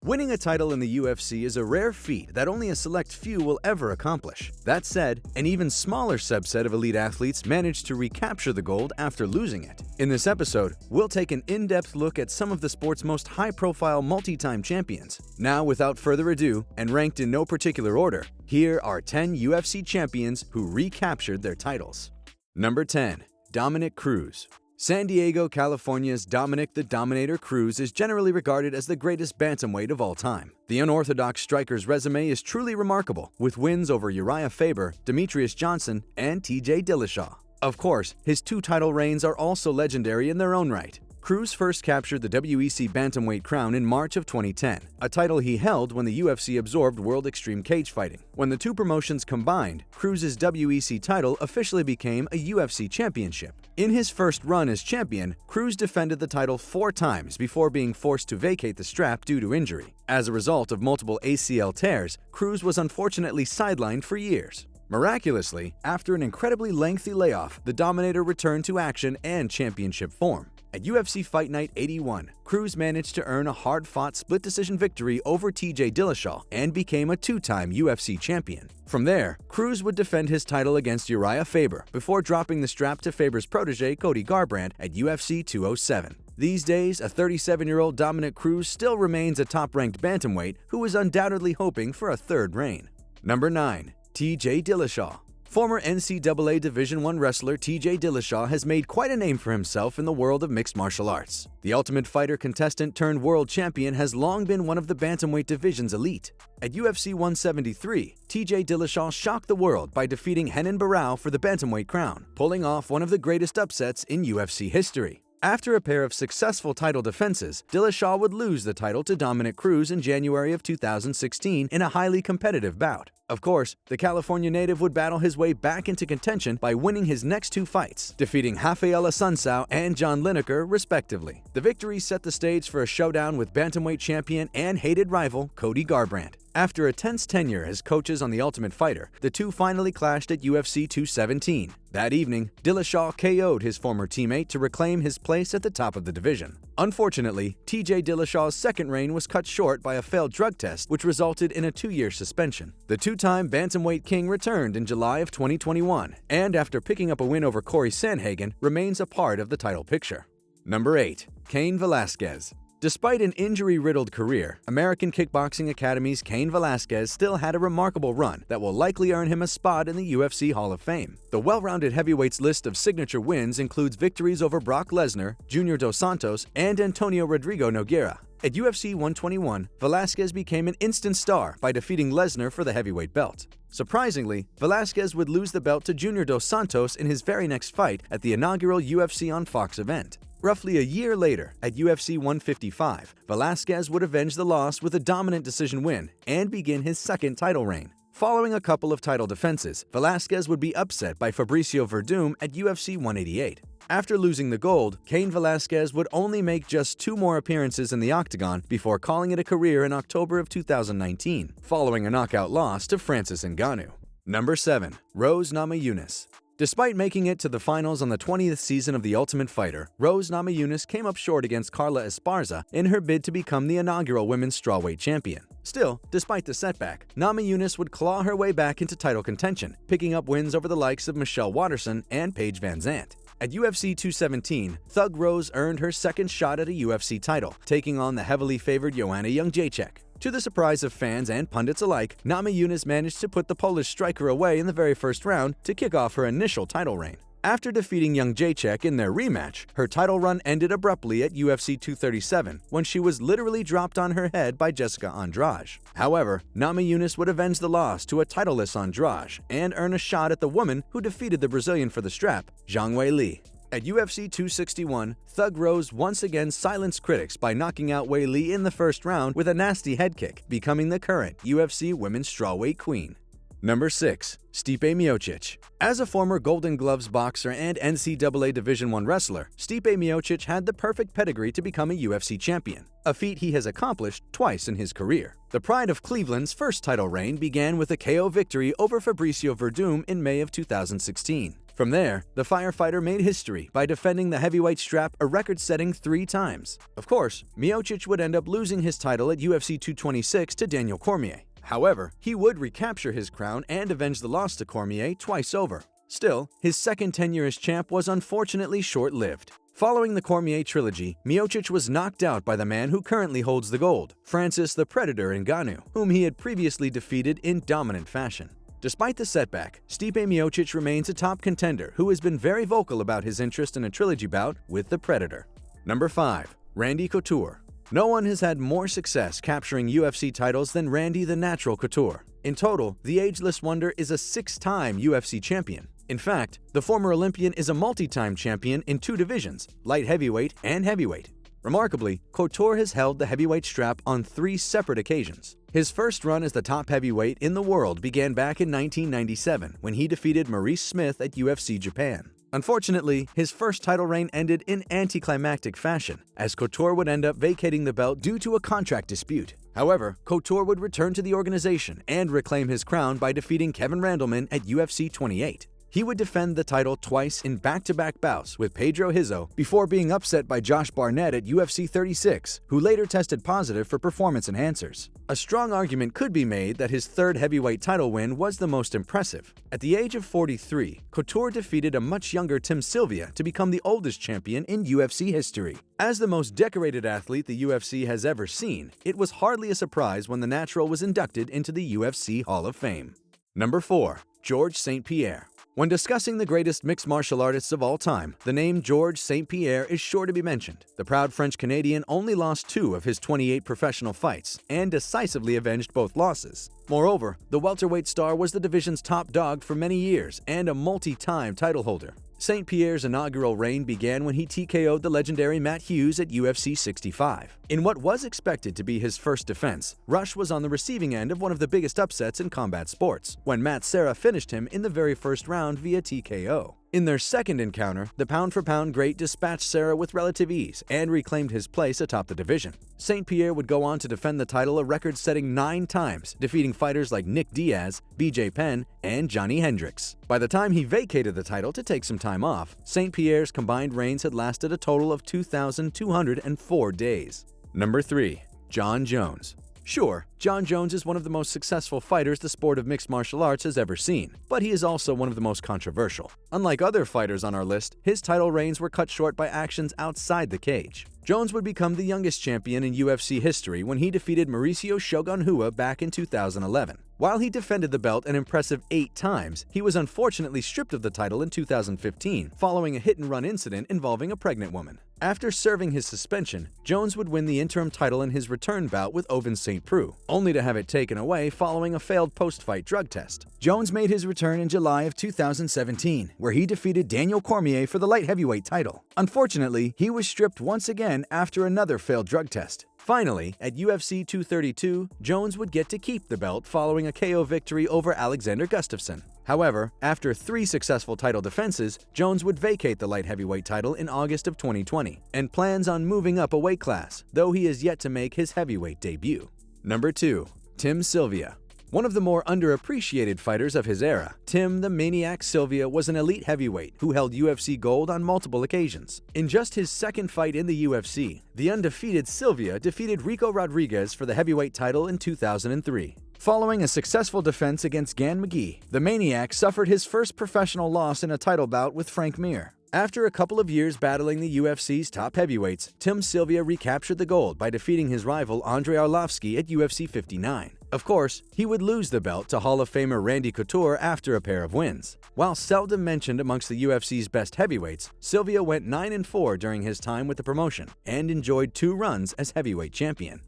Winning a title in the UFC is a rare feat that only a select few will ever accomplish. That said, an even smaller subset of elite athletes manage to recapture the gold after losing it. In this episode, we'll take an in-depth look at some of the sport's most high-profile multi-time champions. Now, without further ado, and ranked in no particular order, here are 10 UFC champions who recaptured their titles. Number 10. Dominick Cruz. San Diego, California's Dominick the Dominator Cruz is generally regarded as the greatest bantamweight of all time. The unorthodox striker's resume is truly remarkable, with wins over Uriah Faber, Demetrious Johnson, and TJ Dillashaw. Of course, his two title reigns are also legendary in their own right. Cruz first captured the WEC bantamweight crown in March of 2010, a title he held when the UFC absorbed World Extreme Cage Fighting. When the two promotions combined, Cruz's WEC title officially became a UFC championship. In his first run as champion, Cruz defended the title 4 times before being forced to vacate the strap due to injury. As a result of multiple ACL tears, Cruz was unfortunately sidelined for years. Miraculously, after an incredibly lengthy layoff, the Dominator returned to action and championship form. At UFC Fight Night 81, Cruz managed to earn a hard-fought split decision victory over TJ Dillashaw and became a 2-time UFC champion. From there, Cruz would defend his title against Uriah Faber before dropping the strap to Faber's protege Cody Garbrandt at UFC 207. These days, a 37-year-old Dominick Cruz still remains a top-ranked bantamweight who is undoubtedly hoping for a third reign. Number 9. TJ Dillashaw. Former NCAA Division I wrestler TJ Dillashaw has made quite a name for himself in the world of mixed martial arts. The Ultimate Fighter contestant turned world champion has long been one of the bantamweight division's elite. At UFC 173, TJ Dillashaw shocked the world by defeating Renan Barão for the bantamweight crown, pulling off one of the greatest upsets in UFC history. After a pair of successful title defenses, Dillashaw would lose the title to Dominick Cruz in January of 2016 in a highly competitive bout. Of course, the California native would battle his way back into contention by winning his next 2 fights, defeating Rafael Assunção and John Lineker, respectively. The victory set the stage for a showdown with bantamweight champion and hated rival Cody Garbrandt. After a tense tenure as coaches on The Ultimate Fighter, the two finally clashed at UFC 217. That evening, Dillashaw KO'd his former teammate to reclaim his place at the top of the division. Unfortunately, TJ Dillashaw's second reign was cut short by a failed drug test, which resulted in a 2-year suspension. The two-time bantamweight king returned in July of 2021, and after picking up a win over Corey Sandhagen, remains a part of the title picture. Number 8. Cain Velasquez. Despite an injury-riddled career, American Kickboxing Academy's Cain Velasquez still had a remarkable run that will likely earn him a spot in the UFC Hall of Fame. The well-rounded heavyweight's list of signature wins includes victories over Brock Lesnar, Junior Dos Santos, and Antonio Rodrigo Nogueira. At UFC 121, Velasquez became an instant star by defeating Lesnar for the heavyweight belt. Surprisingly, Velasquez would lose the belt to Junior Dos Santos in his very next fight at the inaugural UFC on Fox event. Roughly a year later, at UFC 155, Velasquez would avenge the loss with a dominant decision win and begin his second title reign. Following a couple of title defenses, Velasquez would be upset by Fabricio Verdum at UFC 188. After losing the gold, Cain Velasquez would only make just 2 more appearances in the octagon before calling it a career in October of 2019, following a knockout loss to Francis Ngannou. Number 7. Rose Namajunas. Despite making it to the finals on the 20th season of The Ultimate Fighter, Rose Namajunas came up short against Carla Esparza in her bid to become the inaugural women's strawweight champion. Still, despite the setback, Namajunas would claw her way back into title contention, picking up wins over the likes of Michelle Waterson and Paige Van Zandt. At UFC 217, Thug Rose earned her second shot at a UFC title, taking on the heavily favored Joanna Jędrzejczyk. To the surprise of fans and pundits alike, Namajunas managed to put the Polish striker away in the very first round to kick off her initial title reign. After defeating Jędrzejczyk in their rematch, her title run ended abruptly at UFC 237 when she was literally dropped on her head by Jessica Andrade. However, Namajunas would avenge the loss to a titleless Andrade and earn a shot at the woman who defeated the Brazilian for the strap, Zhang Weili. At UFC 261, Thug Rose once again silenced critics by knocking out Weili in the first round with a nasty head kick, becoming the current UFC Women's Strawweight Queen. Number 6. Stipe Miocic. As a former Golden Gloves boxer and NCAA Division I wrestler, Stipe Miocic had the perfect pedigree to become a UFC champion, a feat he has accomplished twice in his career. The pride of Cleveland's first title reign began with a KO victory over Fabricio Verdum in May of 2016. From there, the firefighter made history by defending the heavyweight strap a record-setting 3 times. Of course, Miocic would end up losing his title at UFC 226 to Daniel Cormier. However, he would recapture his crown and avenge the loss to Cormier twice over. Still, his second tenure as champ was unfortunately short-lived. Following the Cormier trilogy, Miocic was knocked out by the man who currently holds the gold, Francis the Predator Ngannou, whom he had previously defeated in dominant fashion. Despite the setback, Stipe Miocic remains a top contender who has been very vocal about his interest in a trilogy bout with the Predator. Number 5. Randy Couture. No one has had more success capturing UFC titles than Randy the Natural Couture. In total, the ageless wonder is a 6-time UFC champion. In fact, the former Olympian is a multi-time champion in 2 divisions, light heavyweight and heavyweight. Remarkably, Couture has held the heavyweight strap on 3 separate occasions. His first run as the top heavyweight in the world began back in 1997 when he defeated Maurice Smith at UFC Japan. Unfortunately, his first title reign ended in anticlimactic fashion, as Couture would end up vacating the belt due to a contract dispute. However, Couture would return to the organization and reclaim his crown by defeating Kevin Randleman at UFC 28. He would defend the title twice in back-to-back bouts with Pedro Hizzo before being upset by Josh Barnett at UFC 36, who later tested positive for performance enhancers. A strong argument could be made that his third heavyweight title win was the most impressive. At the age of 43, Couture defeated a much younger Tim Sylvia to become the oldest champion in UFC history. As the most decorated athlete the UFC has ever seen, it was hardly a surprise when the Natural was inducted into the UFC Hall of Fame. Number 4. George St Pierre. When discussing the greatest mixed martial artists of all time, the name George St Pierre is sure to be mentioned. The proud French-Canadian only lost 2 of his 28 professional fights and decisively avenged both losses. Moreover, the welterweight star was the division's top dog for many years and a multi-time title holder. St Pierre's inaugural reign began when he TKO'd the legendary Matt Hughes at UFC 65. In what was expected to be his first defense, Rush was on the receiving end of one of the biggest upsets in combat sports, when Matt Serra finished him in the very first round via TKO. In their second encounter, the pound-for-pound great dispatched Serra with relative ease and reclaimed his place atop the division. St Pierre would go on to defend the title a record-setting 9 times, defeating fighters like Nick Diaz, BJ Penn, and Johnny Hendricks. By the time he vacated the title to take some time off, St Pierre's combined reigns had lasted a total of 2,204 days. Number 3. Jon Jones. Sure, Jon Jones is one of the most successful fighters the sport of mixed martial arts has ever seen, but he is also one of the most controversial. Unlike other fighters on our list, his title reigns were cut short by actions outside the cage. Jones would become the youngest champion in UFC history when he defeated Mauricio Shogun Rua back in 2011. While he defended the belt an impressive 8 times, he was unfortunately stripped of the title in 2015 following a hit-and-run incident involving a pregnant woman. After serving his suspension, Jones would win the interim title in his return bout with Ovince St Preux, only to have it taken away following a failed post-fight drug test. Jones made his return in July of 2017, where he defeated Daniel Cormier for the light heavyweight title. Unfortunately, he was stripped once again after another failed drug test. Finally, at UFC 232, Jones would get to keep the belt following a KO victory over Alexander Gustafsson. However, after 3 successful title defenses, Jones would vacate the light heavyweight title in August of 2020 and plans on moving up a weight class, though he is yet to make his heavyweight debut. Number 2. Tim Sylvia. One of the more underappreciated fighters of his era, Tim the Maniac Sylvia was an elite heavyweight who held UFC gold on multiple occasions. In just his second fight in the UFC, the undefeated Sylvia defeated Rico Rodriguez for the heavyweight title in 2003. Following a successful defense against Gan McGee, the Maniac suffered his first professional loss in a title bout with Frank Mir. After a couple of years battling the UFC's top heavyweights, Tim Sylvia recaptured the gold by defeating his rival Andrei Arlovski at UFC 59. Of course, he would lose the belt to Hall of Famer Randy Couture after a pair of wins. While seldom mentioned amongst the UFC's best heavyweights, Sylvia went 9-4 during his time with the promotion and enjoyed 2 runs as heavyweight champion.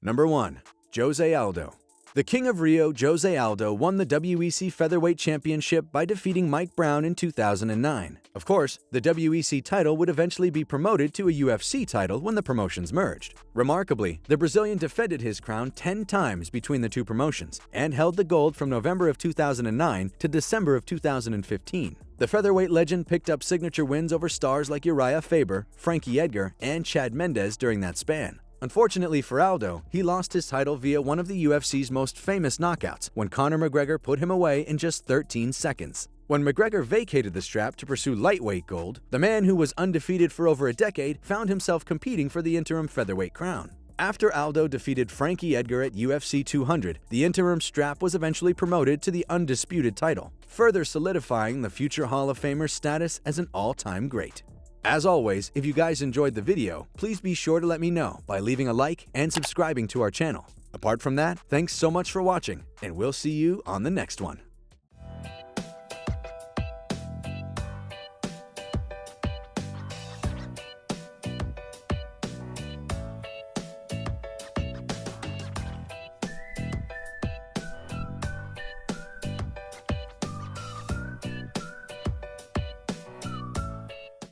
Number 1. Jose Aldo. The King of Rio, Jose Aldo, won the WEC Featherweight Championship by defeating Mike Brown in 2009. Of course, the WEC title would eventually be promoted to a UFC title when the promotions merged. Remarkably, the Brazilian defended his crown 10 times between the 2 promotions and held the gold from November of 2009 to December of 2015. The featherweight legend picked up signature wins over stars like Uriah Faber, Frankie Edgar, and Chad Mendes during that span. Unfortunately for Aldo, he lost his title via one of the UFC's most famous knockouts when Conor McGregor put him away in just 13 seconds. When McGregor vacated the strap to pursue lightweight gold, the man who was undefeated for over a decade found himself competing for the interim featherweight crown. After Aldo defeated Frankie Edgar at UFC 200, the interim strap was eventually promoted to the undisputed title, further solidifying the future Hall of Famer's status as an all-time great. As always, if you guys enjoyed the video, please be sure to let me know by leaving a like and subscribing to our channel. Apart from that, thanks so much for watching, and we'll see you on the next one.